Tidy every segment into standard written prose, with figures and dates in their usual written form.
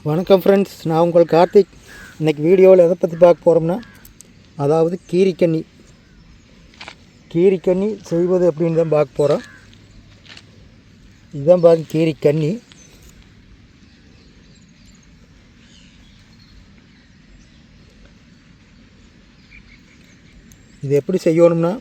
வணக்கம் ஃப்ரெண்ட்ஸ், நான் உங்கள் கார்த்திக். இன்றைக்கி வீடியோவில் எதை பற்றி பார்க்க போகிறோம்னா, அதாவது கீரிக்கண்ணி செய்வது எப்படின்னு தான் பார்க்க போகிறோம். இதுதான் பாருங்க கீரிக்கண்ணி. இது எப்படி செய்யணும்னா,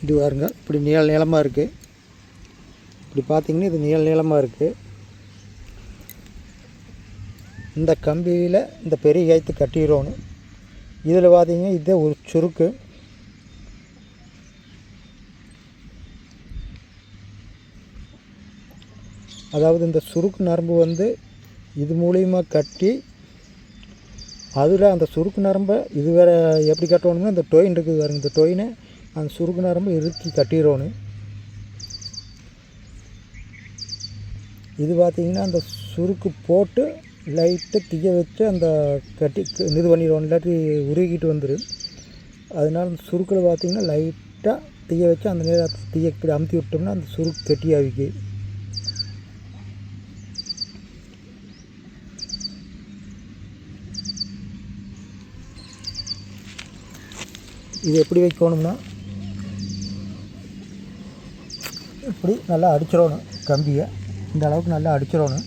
இது பாருங்க, இப்படி நீளமாக இருக்குது. இப்படி பார்த்தீங்கன்னா இது நீளமாக இருக்குது. இந்த கம்பியில் இந்த பெரிய கயிற்று கட்டிடணும். இதில் பார்த்தீங்கன்னா இதே ஒரு சுருக்கு. அதாவது இந்த சுருக்கு நரம்பு வந்து இது மூலியமாக கட்டி, அதில் அந்த சுருக்கு நரம்பை இது வேறு எப்படி கட்டணும்னா, இந்த டொயின் இருக்குது பாருங்க, இந்த டொயினை அந்த சுருக்கு நரம்பு இறுக்கி கட்டிடணும். இது பார்த்திங்கன்னா அந்த சுருக்கு போட்டு லைட்டாக தீய வச்சு அந்த கட்டி இது பண்ணிடுவோம், இல்லாட்டி உருகிட்டு வந்துடும். அதனால் அந்த சுருக்கில் பார்த்திங்கன்னா லைட்டாக தீய வச்சு அந்த நேரத்தை தீய இப்படி அமுத்தி விட்டோம்னா அந்த சுருக்கு கட்டி ஆகிக்கு. இது எப்படி வைக்கணும்னா, இப்படி நல்லா அடிச்சிடணும். கம்பியை இந்த அளவுக்கு நல்லா அடிச்சிடணும்.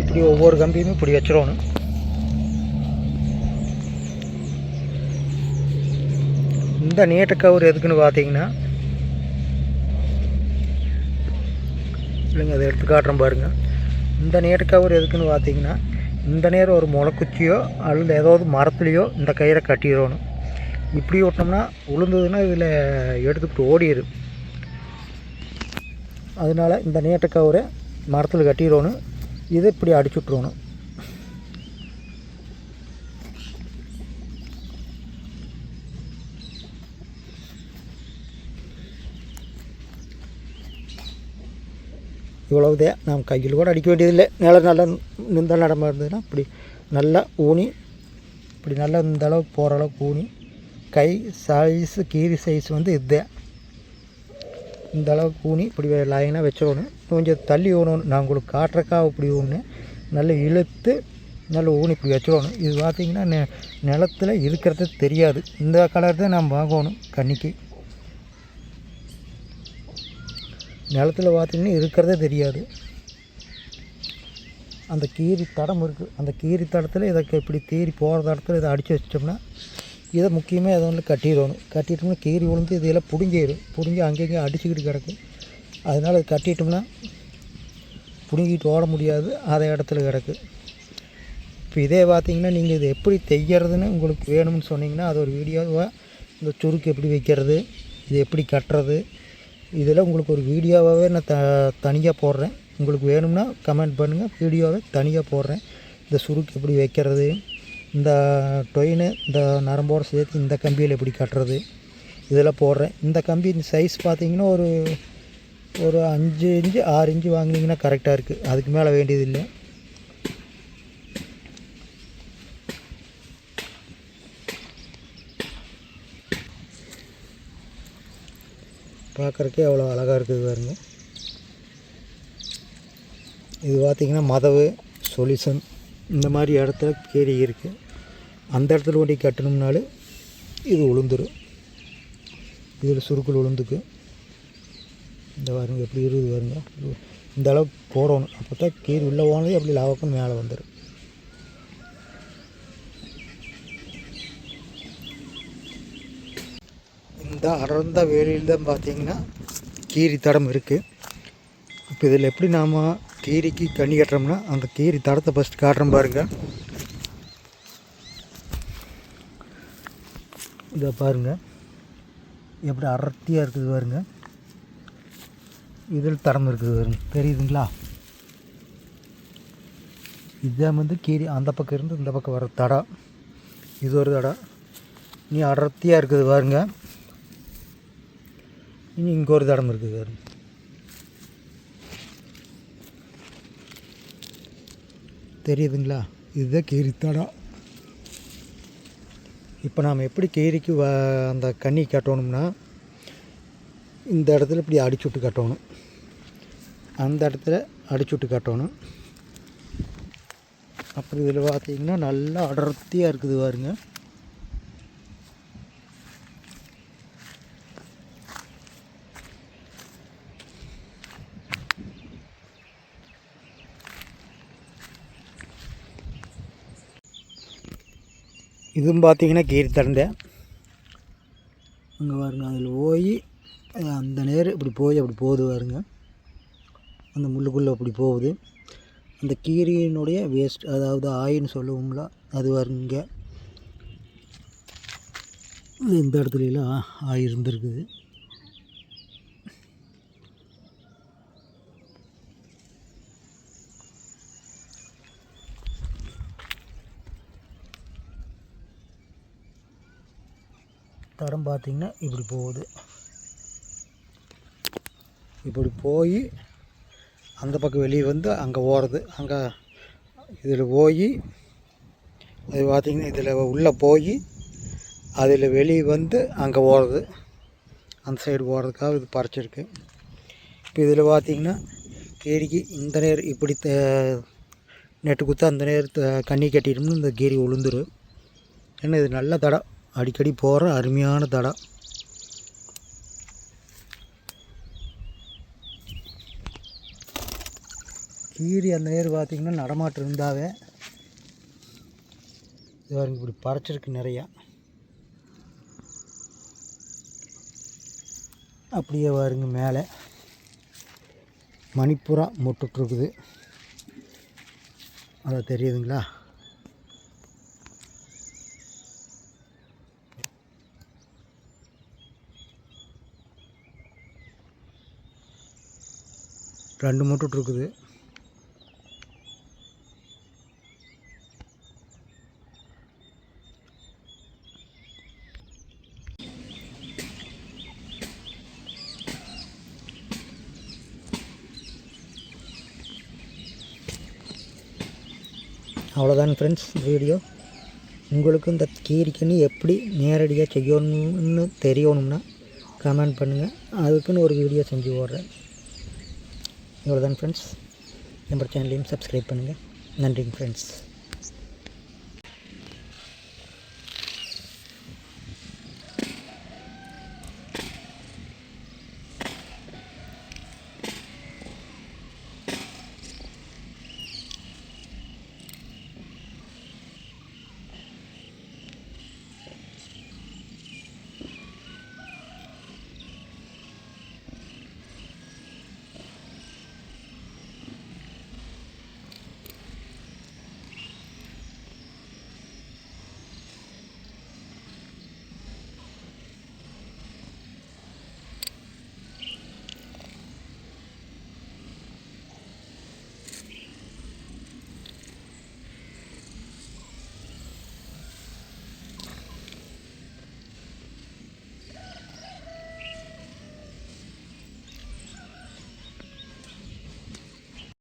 இப்படி ஒவ்வொரு கம்பியுமே இப்படி வச்சிடணும். இந்த நீட்ட கவர் எதுக்குன்னு பார்த்தீங்கன்னா, இல்லைங்க அதை எடுத்து காட்டுறேன் பாருங்கள். இந்த நீட்ட கவர் எதுக்குன்னு பார்த்தீங்கன்னா, இந்த நேரம் ஒரு முளைக்குச்சியோ அல்லது ஏதாவது மரத்துலேயோ இந்த கயிறை கட்டிடணும். இப்படி ஓட்டினோம்னா உளுந்ததுன்னா இதில் எடுத்துக்கிட்டு ஓடிடும். அதனால் இந்த நீட்ட கவரை மரத்தில் கட்டிடணும். இதை இப்படி அடிச்சு விட்ருவணும். இவ்வளவுதே. நாம் கையில் கூட அடிக்க வேண்டியதில்லை. நல்லா இந்த நடமாக இருந்ததுன்னா இப்படி நல்லா ஊனி, இப்படி நல்லா இந்த அளவுக்கு போகிற அளவுக்கு ஊனி, கை சைஸு கீரி சைஸ் வந்து இதுதான். இந்த அளவுக்கு ஊனி இப்படி லைனாக வச்சிடணும். கொஞ்சம் தள்ளி ஊனணும். நான் உங்களுக்கு காட்டுறக்காக இப்படி ஊனு நல்லா இழுத்து நல்லா ஊனி இப்படி வச்சிடணும். இது பார்த்திங்கன்னா நிலத்தில் இருக்கிறது தெரியாது. இந்த கலர் தான் நாம் வாங்கணும். கன்னிக்கு நிலத்தில் பார்த்திங்கன்னா இருக்கிறதே தெரியாது. அந்த கீரி தடம் இருக்குது. அந்த கீரி தடத்தில் இதை இப்படி தீரி போகிற இடத்துல இதை அடித்து வச்சிட்டோம்னா, இதை முக்கியமாக எதை ஒன்று கட்டிடணும். கட்டிட்டோம்னா கீரி விழுந்து இதெல்லாம் பிடுங்கி அங்கங்கே அடிச்சுக்கிட்டு கிடக்கும். அதனால் அது கட்டிட்டோம்னா பிடுங்கிட்டு ஓட முடியாது, அதே இடத்துல கிடக்கு. இப்போ இதே பார்த்திங்கன்னா, நீங்கள் இது எப்படி செய்கிறதுன்னு உங்களுக்கு வேணும்னு சொன்னிங்கன்னா, அது ஒரு வீடியோவாக இந்த சுருக்கு எப்படி வைக்கிறது, இது எப்படி கட்டுறது, இதெல்லாம் உங்களுக்கு ஒரு வீடியோவாகவே நான் தனியாக போடுறேன். உங்களுக்கு வேணும்னா கமெண்ட் பண்ணுங்கள், வீடியோவை தனியாக போடுறேன். இந்த சுருக்கு எப்படி வைக்கிறது, இந்த டொயினு இந்த நரம்போடு சேர்த்து இந்த கம்பியில் எப்படி கட்டுறது, இதெல்லாம் போடுறேன். இந்த கம்பி சைஸ் பார்த்திங்கன்னா ஒரு 5 இன்ச்சு 6 இன்ச்சு வாங்கினீங்கன்னா கரெக்டாக இருக்குது. அதுக்கு மேலே வேண்டியதில்லை. பார்க்குறக்கே அவ்வளோ அழகாக இருக்குது பாருங்க. இது பார்த்திங்கன்னா மதவு சொல்யூஷன் இந்த மாதிரி இடத்துல கீரி இருக்குது. அந்த இடத்துல கொண்டு கட்டணும்னாலும் இது உளுந்துடும். இதில் சுருக்குள் உளுந்துக்கு இந்த பாருங்க எப்படி இருக்குது பாருங்க. இந்த அளவுக்கு போடணும். அப்போ தான் கீரி உள்ளே போனது அப்படி லாவக்கம் மேலே வந்துடும். இந்த அடர்ந்த வேலியில் தான் பார்த்திங்கன்னா கீரி தடம் இருக்குது. இப்போ இதில் எப்படி நாம் கீரிக்கு கண்ணி கட்டுறோம்னா, அந்த கீரி தடத்தை ஃபஸ்ட் காட்டுறோம் பாருங்கள். இதை பாருங்கள் எப்படி அடர்த்தியாக இருக்குது பாருங்கள். இதில் தடம் இருக்குது பாருங்க, தெரியுதுங்களா? இதுதான் வந்து கீரி அந்த பக்கம் இருந்து இந்த பக்கம் வர தடம். இது ஒரு தடம். இனி அடர்த்தியாக இருக்குது பாருங்கள். இனி இங்கே ஒரு தடம் இருக்குது பாருங்க. தெரியுதுங்களா? இதுதான் கீரி தடம். இப்போ நாம் எப்படி கீரிக்கு அந்த கண்ணி கட்டணும்னா, இந்த இடத்துல இப்படி அடிச்சு விட்டு கட்டணும், அந்த இடத்துல அடிச்சு விட்டு கட்டணும். அப்புறம் இதில் பார்த்திங்கன்னா நல்லா அடர்த்தியாக இருக்குது பாருங்க. இதுவும் பார்த்திங்கன்னா கீரி தடந்த அங்கே பாருங்க. அதில் போய் அந்த நேரம் இப்படி போய் அப்படி போகுது பாருங்க, அந்த முள்ளுக்குள்ளே அப்படி போகுது. அந்த கீரியினுடைய வேஸ்ட், அதாவது ஆயின்னு சொல்லுவோம்ல, அது பாருங்க இந்த இடத்துலலாம் ஆய் இருந்திருக்குது. தடம் பார்த்திங்கன்னா இப்படி போகுது. இப்படி போய் அந்த பக்கம் வெளியே வந்து அங்கே ஓடுறது. அங்கே இதில் போய் அது பார்த்திங்கன்னா இதில் உள்ளே போய் அதில் வெளியே வந்து அங்கே ஓடுறது. அந்த சைடு போகிறதுக்காக இது பறிச்சிருக்கு. இப்போ இதில் பார்த்திங்கன்னா கீரிக்கு இந்த நேரம் இப்படி நெட்டு குத்து அந்த நேரத்தை கண்ணி கட்டிட்டோம்னு இந்த கீரி உளுந்துடும். ஏன்னா இது நல்ல தடம், அடிக்கடி போகிற அருமையான தடம். கீரி அந்த நேரம் பார்த்திங்கன்னா நடமாட்டம் இருந்தாவே இது பாருங்க இப்படி பறிச்சிருக்கு நிறையா. அப்படியே பாருங்க மேலே மணிப்புறா முட்டுட்ருக்குது, அதை தெரியுதுங்களா? ரெண்டு முட்டுட்ருக்குது. அவ்வளோதான் ஃப்ரெண்ட்ஸ் வீடியோ. உங்களுக்கு இந்த கீரி கண்ணி எப்படி நேரடியாக செய்யணும்னு தெரியணும்னா கமெண்ட் பண்ணுங்கள், அதுக்குன்னு ஒரு வீடியோ செஞ்சு போடுறேன். இவ்வளோதான் ஃப்ரெண்ட்ஸ். நம்ம சேனலையும் சப்ஸ்கிரைப் பண்ணுங்கள். நன்றிங்க ஃப்ரெண்ட்ஸ்.